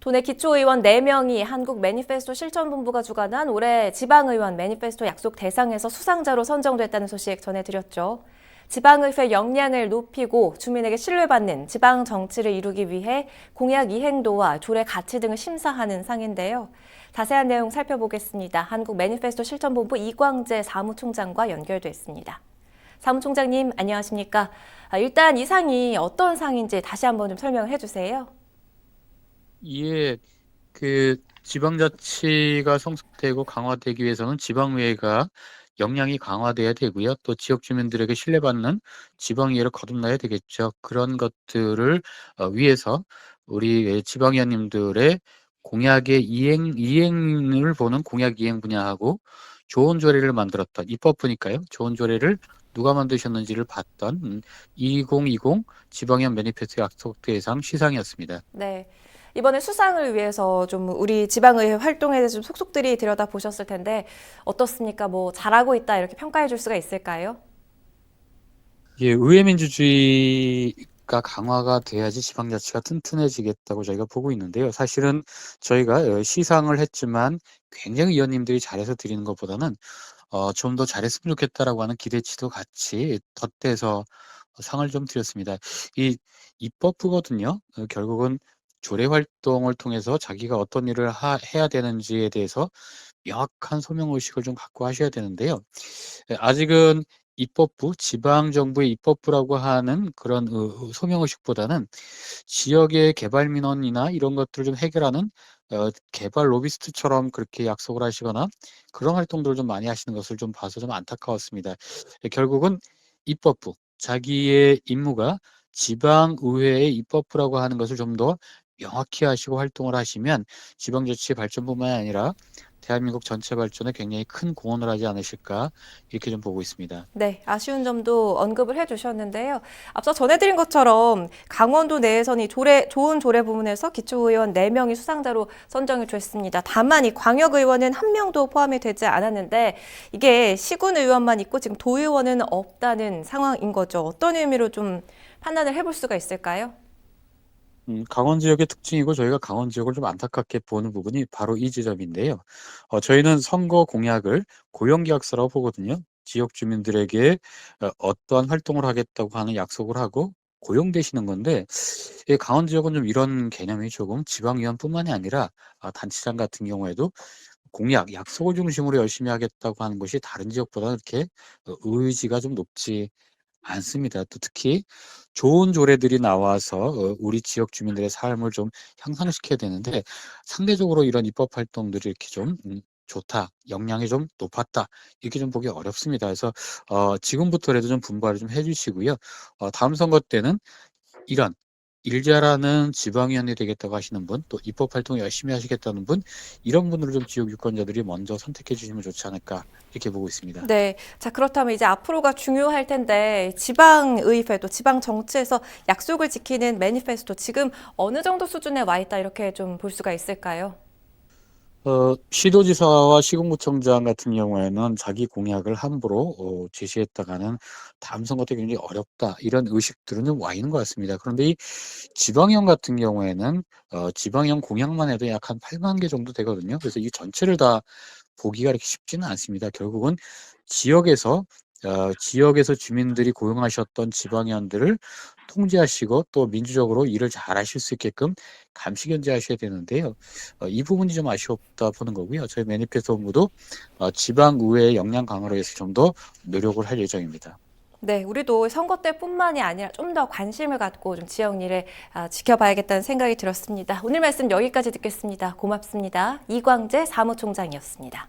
도내 기초의원 4명이 한국 매니페스토 실천본부가 주관한 올해 지방의원 매니페스토 약속 대상에서 수상자로 선정됐다는 소식 전해드렸죠. 지방의회 역량을 높이고 주민에게 신뢰받는 지방 정치를 이루기 위해 공약 이행도와 조례 가치 등을 심사하는 상인데요. 자세한 내용 살펴보겠습니다. 한국 매니페스토 실천본부 이광재 사무총장과 연결돼 있습니다. 사무총장님, 안녕하십니까? 일단 이 상이 어떤 상인지 다시 한번 좀 설명을 해주세요. 예, 지방자치가 성숙되고 강화되기 위해서는 지방의회가 역량이 강화돼야 되고요. 또 지역 주민들에게 신뢰받는 지방의회를 거듭나야 되겠죠. 그런 것들을 위해서 우리 지방의원님들의 공약의 이행을 보는 공약 이행 분야하고 좋은 조례를 만들었던 입법부니까요. 좋은 조례를 누가 만드셨는지를 봤던 2020 지방의원 매니페스토 약속 대상 시상이었습니다. 네. 이번에 수상을 위해서 좀 우리 지방의회 활동에 대해서 좀 속속들이 들여다보셨을 텐데 어떻습니까? 뭐 잘하고 있다 이렇게 평가해 줄 수가 있을까요? 예, 의회 민주주의가 강화가 돼야지 지방자치가 튼튼해지겠다고 저희가 보고 있는데요. 사실은 저희가 시상을 했지만 굉장히 의원님들이 잘해서 드리는 것보다는 좀 더 잘했으면 좋겠다라고 하는 기대치도 같이 덧대서 상을 좀 드렸습니다. 이 입법부거든요. 결국은 조례 활동을 통해서 자기가 어떤 일을 해야 되는지에 대해서 명확한 소명 의식을 좀 갖고 하셔야 되는데요. 아직은 입법부, 지방정부의 입법부라고 하는 그런 소명 의식보다는 지역의 개발 민원이나 이런 것들을 좀 해결하는 개발 로비스트처럼 그렇게 약속을 하시거나 그런 활동들을 좀 많이 하시는 것을 좀 봐서 좀 안타까웠습니다. 결국은 입법부, 자기의 임무가 지방의회의 입법부라고 하는 것을 좀 더 명확히 하시고 활동을 하시면 지방자치 발전뿐만 아니라 대한민국 전체 발전에 굉장히 큰 공헌을 하지 않으실까 이렇게 좀 보고 있습니다. 네, 아쉬운 점도 언급을 해주셨는데요. 앞서 전해드린 것처럼 강원도 내에서는 이 좋은 조례 부문에서 기초의원 4명이 수상자로 선정이 됐습니다. 다만 이 광역의원은 1명도 포함이 되지 않았는데 이게 시군의원만 있고 지금 도의원은 없다는 상황인 거죠. 어떤 의미로 좀 판단을 해볼 수가 있을까요? 강원 지역의 특징이고 저희가 강원 지역을 좀 안타깝게 보는 부분이 바로 이 지점인데요. 저희는 선거 공약을 고용계약서라고 보거든요. 지역 주민들에게 어떠한 활동을 하겠다고 하는 약속을 하고 고용되시는 건데 이 강원 지역은 좀 이런 개념이 조금 지방의원뿐만이 아니라 단체장 같은 경우에도 공약, 약속을 중심으로 열심히 하겠다고 하는 것이 다른 지역보다 그렇게 의지가 좀 높지 않습니다. 또 특히 좋은 조례들이 나와서 우리 지역 주민들의 삶을 좀 향상시켜야 되는데 상대적으로 이런 입법 활동들이 이렇게 좀 좋다, 역량이 좀 높았다 이렇게 좀 보기 어렵습니다. 그래서 지금부터라도 좀 분발을 좀 해주시고요. 다음 선거 때는 이런 일 잘하는 지방의원이 되겠다고 하시는 분, 또 입법 활동 열심히 하시겠다는 분, 이런 분들을 좀 지역 유권자들이 먼저 선택해 주시면 좋지 않을까 이렇게 보고 있습니다. 네. 자, 그렇다면 이제 앞으로가 중요할 텐데 지방의회도 지방 정치에서 약속을 지키는 매니페스토 지금 어느 정도 수준에 와 있다 이렇게 좀 볼 수가 있을까요? 시도지사와 시군구청장 같은 경우에는 자기 공약을 함부로 제시했다가는 다음 선거 때 굉장히 어렵다 이런 의식들은 좀 와 있는 것 같습니다. 그런데 이 지방형 같은 경우에는 지방형 공약만 해도 약 한 8만 개 정도 되거든요. 그래서 이 전체를 다 보기가 이렇게 쉽지는 않습니다. 결국은 지역에서 지역에서 주민들이 고용하셨던 지방의원들을 통제하시고 또 민주적으로 일을 잘 하실 수 있게끔 감시 견제하셔야 되는데요. 이 부분이 좀 아쉬웠다 보는 거고요. 저희 매니페스토 본부도 지방의회의 역량 강화를 위해서 좀 더 노력을 할 예정입니다. 네, 우리도 선거 때뿐만이 아니라 좀 더 관심을 갖고 좀 지역 일을 지켜봐야겠다는 생각이 들었습니다. 오늘 말씀 여기까지 듣겠습니다. 고맙습니다. 이광재 사무총장이었습니다.